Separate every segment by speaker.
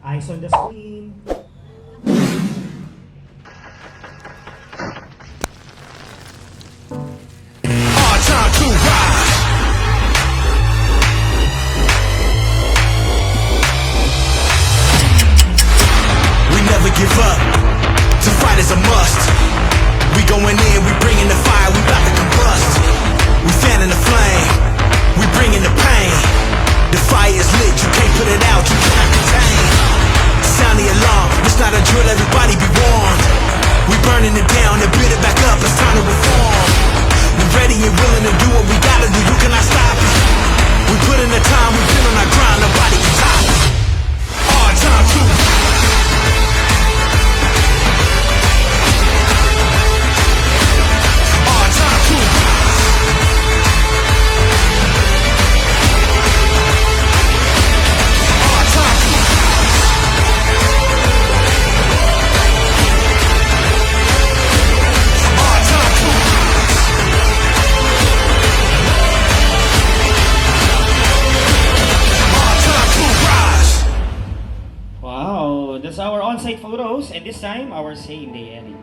Speaker 1: Eyes on the screen.
Speaker 2: Hard time to rise. We never give up. To fight is a must. We going in, we bringing the fire, we bout to combust. We fanning the flame, we bringing the pain. The fire is lit, you can't put it out, you cannot contain. Sound the alarm, it's not a drill, everybody be warned. We burning it down and build it back up, it's time to reform. We ready and willing to do what we gotta do, you cannot stop us. We put in the time, we been on our grind, nobody can stop us. Hard time to hard time to hard time to hard time to hard time to rise.
Speaker 1: Wow, that's our on-site photos, and this time, our same day edit.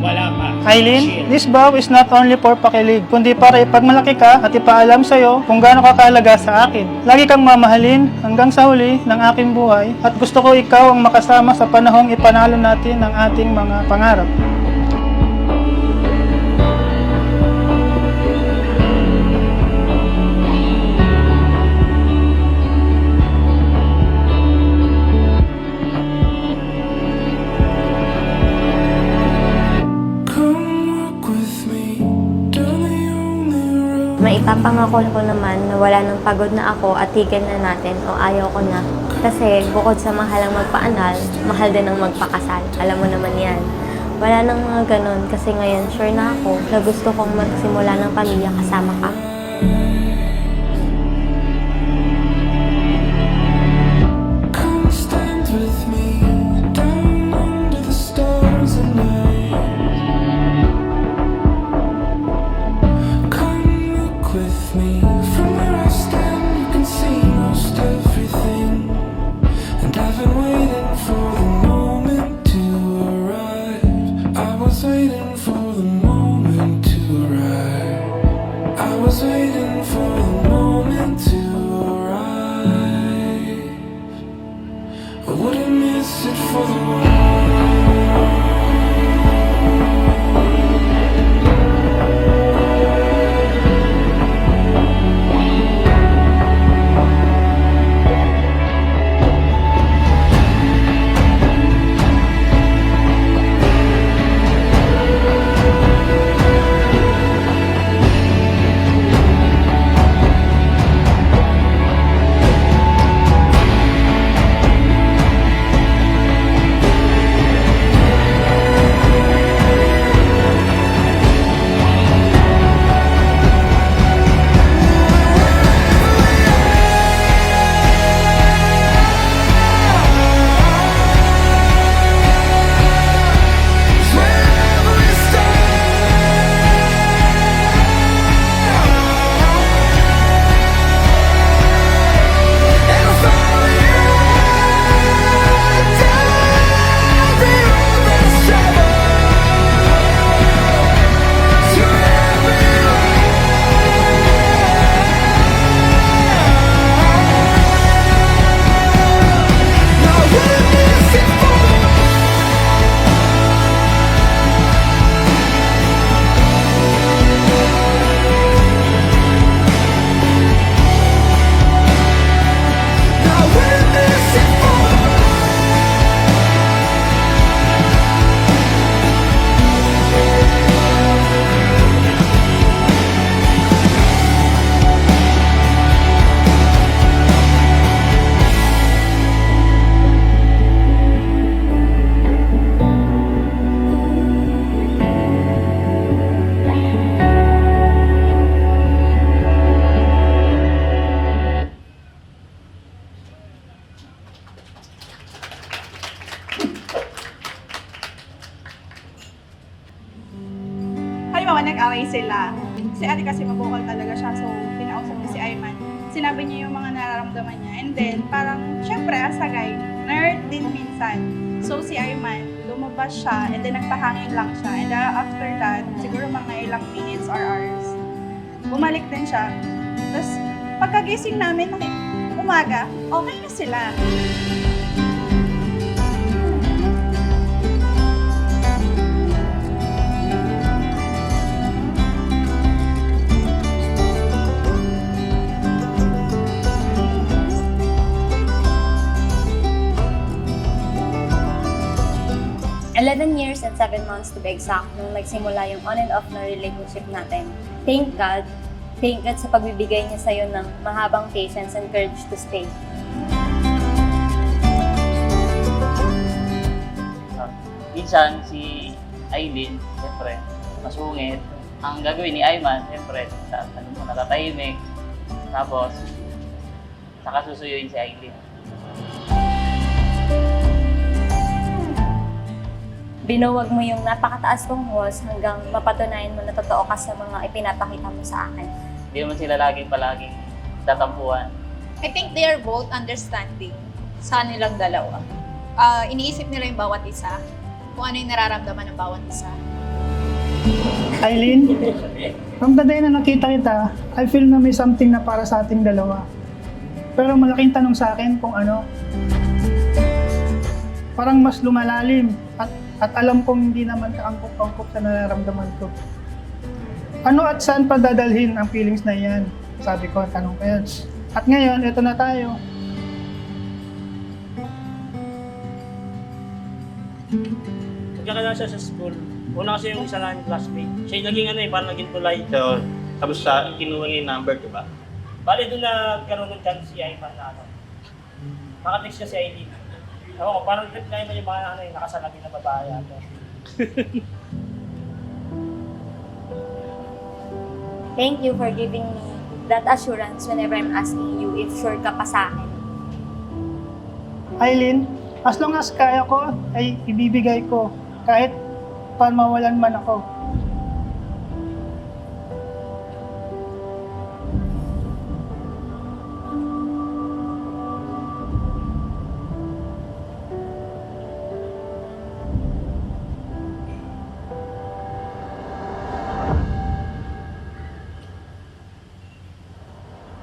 Speaker 1: Wala pa.
Speaker 3: Aileen,
Speaker 1: Chill.
Speaker 3: this vow is not only for pakilig, kundi para ipagmalaki ka at ipaalam sa'yo kung gaano ka kahalaga sa akin. Lagi kang mamahalin hanggang sa huli ng aking buhay at gusto ko ikaw ang makasama sa panahong ipanalo natin ang ating mga pangarap.
Speaker 4: Maipapangako ko naman na wala nang pagod na ako at tigil na natin o ayaw ko na. Kasi bukod sa mahalang magpaanal, mahal din ang magpakasal. Alam mo naman yan. Wala nang mga ganun kasi ngayon sure na ako na gusto kong magsimula ng pamilya kasama ka.
Speaker 5: Come stand with me down under the stars at night. Come look with me from where I stand. You can see most everything. And I've been waiting for the moment to arrive. I was waiting for the moment to arrive. I was waiting for the moment to arrive. I wouldn't miss it for the world. Wherever we stand, and I'll follow you down the road less traveled. To wherever you are. No, I wouldn't miss it for the no, I wouldn't miss it for the
Speaker 6: Halimbawa, nag-away sila. Si ate kasi mabukal talaga siya, so pinausap niya si Ayman. Sinabi niya yung mga nararamdaman niya. And then, parang, syempre, syempre, as a guy, nerd din minsan. So, si Ayman, lumabas siya, and then nagpahangin lang siya. And after that, siguro mga ilang minutes or hours, bumalik din siya. Tapos, pagkagising namin, umaga, okay na sila.
Speaker 4: 11 years and 7 months to be exact nung nagsimula yung on and off na relationship natin. Thank God sa pagbibigay niya sa'yo ng mahabang patience and courage to stay.
Speaker 7: Minsan, si Aileen, siyempre, masungit. Ang gagawin ni Ayman, siyempre, natatahimik. Tapos, saka susuyuin si Aileen.
Speaker 4: Binuwag mo yung napakataas kong walls hanggang mapatunayan mo na totoo ka sa mga ipinapakita mo sa akin.
Speaker 7: Hindi naman sila palaging tatampuan.
Speaker 8: I think they are both understanding sa nilang dalawa. Iniisip nila yung bawat isa, kung ano yung nararamdaman ng bawat isa.
Speaker 3: Aileen, from the day na nakita kita, I feel na may something na para sa ating dalawa. Pero malaking tanong sa akin kung ano. Parang mas lumalalim at alam kong hindi naman kaangkop-angkop sa nararamdaman ko. Ano at saan pa dadalhin ang feelings na yan? Sabi ko, tanong ko yan. At ngayon, eto na tayo.
Speaker 9: Nagkakala siya sa school. Una kasi yung isa lang yung classmate. Siya yung naging parang naging tulay. So, tapos kinuha niya yung number, diba? Bale doon na karoon ng chance si Ayman na makatext niya si Aileen. Ako, parang reply mo yung mga nakasalamin na babae ato.
Speaker 4: Thank you for giving me that assurance whenever I'm asking you if sure ka pa sa akin.
Speaker 3: Aileen, as long as kaya ko, ay ibibigay ko. Kahit mawalan man ako.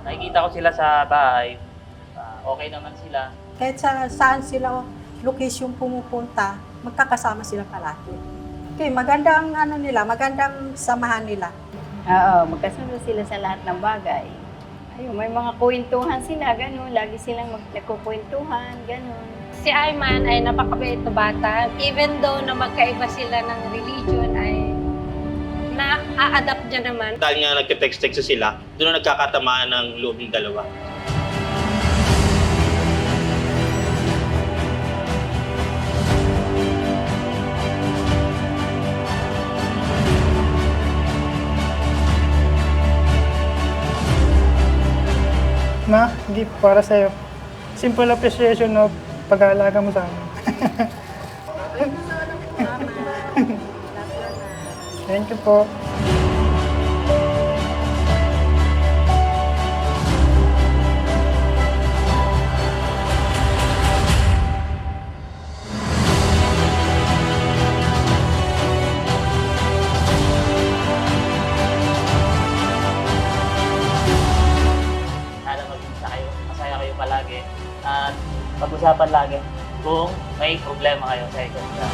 Speaker 7: Nakikita ko sila sa bahay. Okay naman sila.
Speaker 10: Kahit saan sila location pumupunta, magkakasama sila palagi. Okay, magandang magandang samahan nila.
Speaker 11: Oo, magkasama sila sa lahat ng bagay. Ayun, may mga kwentuhan sila, gano'n. Lagi silang nagkukwentuhan, gano'n. Si Ayman ay napakabait na bata. Even though na magkaiba sila ng religion, ay na-a-adapt niya naman.
Speaker 9: Dahil nga nagka-text-text sila, doon na nagkakatamaan ng loob ng dalawa.
Speaker 3: Ma, gift para sa'yo. Simple appreciation of pag-aalaga mo sa amin. Thank you po.
Speaker 7: Sana maging masaya kayo palagi. At pag-usapan lagi kung may problema kayo sa isa't isa.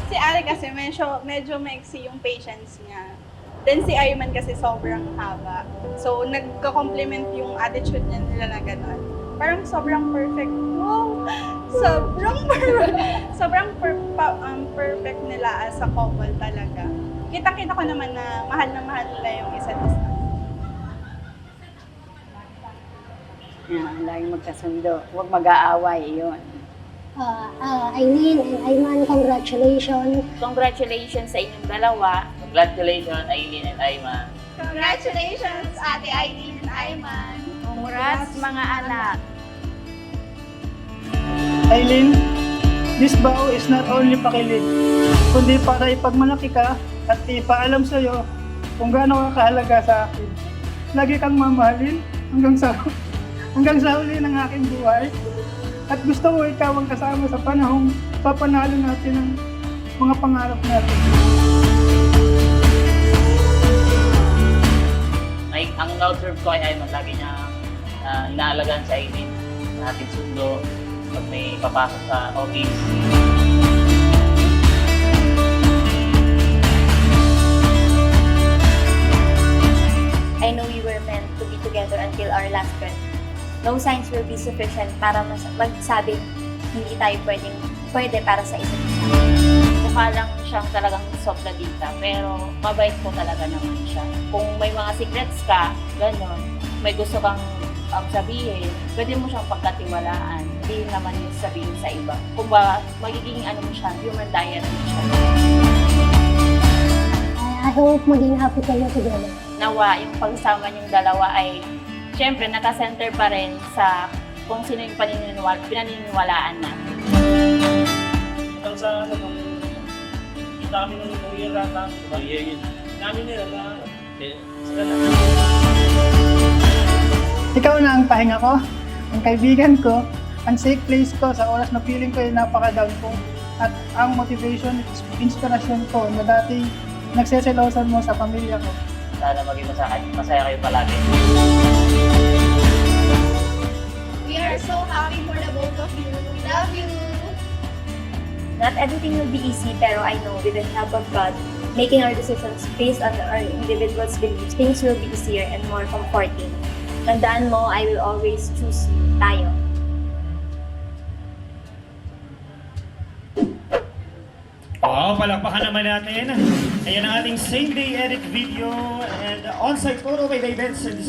Speaker 6: Si Ari kasi medyo maiksi yung patience niya. Then si Ayman kasi sobrang haba. So, nagka-complement yung attitude niya nila na gano'n. Parang sobrang perfect. Wow! Sobrang perfect nila as a couple talaga. Kita-kita ko naman na mahal nila yung isa't isa.
Speaker 11: Laging magkasundo. Huwag mag-aaway, yun.
Speaker 12: Aileen and Ayman, congratulations.
Speaker 11: Congratulations sa inyong dalawa.
Speaker 7: Congratulations, Aileen and Ayman.
Speaker 6: Congratulations, Ate Aileen and Ayman.
Speaker 11: Congrats, mga anak.
Speaker 3: Aileen, this vow is not only pakilig, kundi para ipagmalaki ka at ipaalam sa'yo kung gaano ka kahalaga sa akin. Lagi kang mamahalin hanggang sa huli ng aking buhay. At gusto ko ikaw ang kasama sa panahong papanalo natin ang mga pangarap natin.
Speaker 7: Ang na-observe ko kay Ayman, lagi niya inaalagaan sa Aileen, natin sundo, pag may papasok sa office.
Speaker 4: I know we were meant to be together until our last breath. No signs will be sufficient para magsabing hindi tayo pwede para sa isa't isa.
Speaker 11: Mukha lang siyang talagang sobra dita, pero mabait po talaga naman siya. Kung may mga secrets ka, gano'n, may gusto kang sabihin, pwede mo siyang pagkatiwalaan. Hindi naman yung sabihin sa iba. Kung ba, magiging ano mo siya, human diary mo siya.
Speaker 12: I hope maging happy kayo together.
Speaker 11: Nawa, yung pagsama niyong dalawa ay, syempre, nakasenter pa rin sa kung sino yung pinaniniwalaan natin.
Speaker 9: Hanggang sa nung kita kami nung New Year rata, diba? Namin nila na sila na.
Speaker 3: Ikaw na ang pahinga ko, ang kaibigan ko, ang safe place ko sa oras na feeling ko ay napaka-down ko. At ang motivation, inspirasyon ko na dati nagseselosan mo sa pamilya ko.
Speaker 7: Sana maging masaya kayo palagi.
Speaker 8: We are so happy for the both of you. We love you.
Speaker 4: Not everything will be easy, pero I know with the help of God, making our decisions based on our individual's beliefs, things will be easier and more comforting. Tandaan mo, I will always choose you. Tayo.
Speaker 1: Wow, palakpakan naman natin. Ayan ang ating same day edit video and on-site photo by David since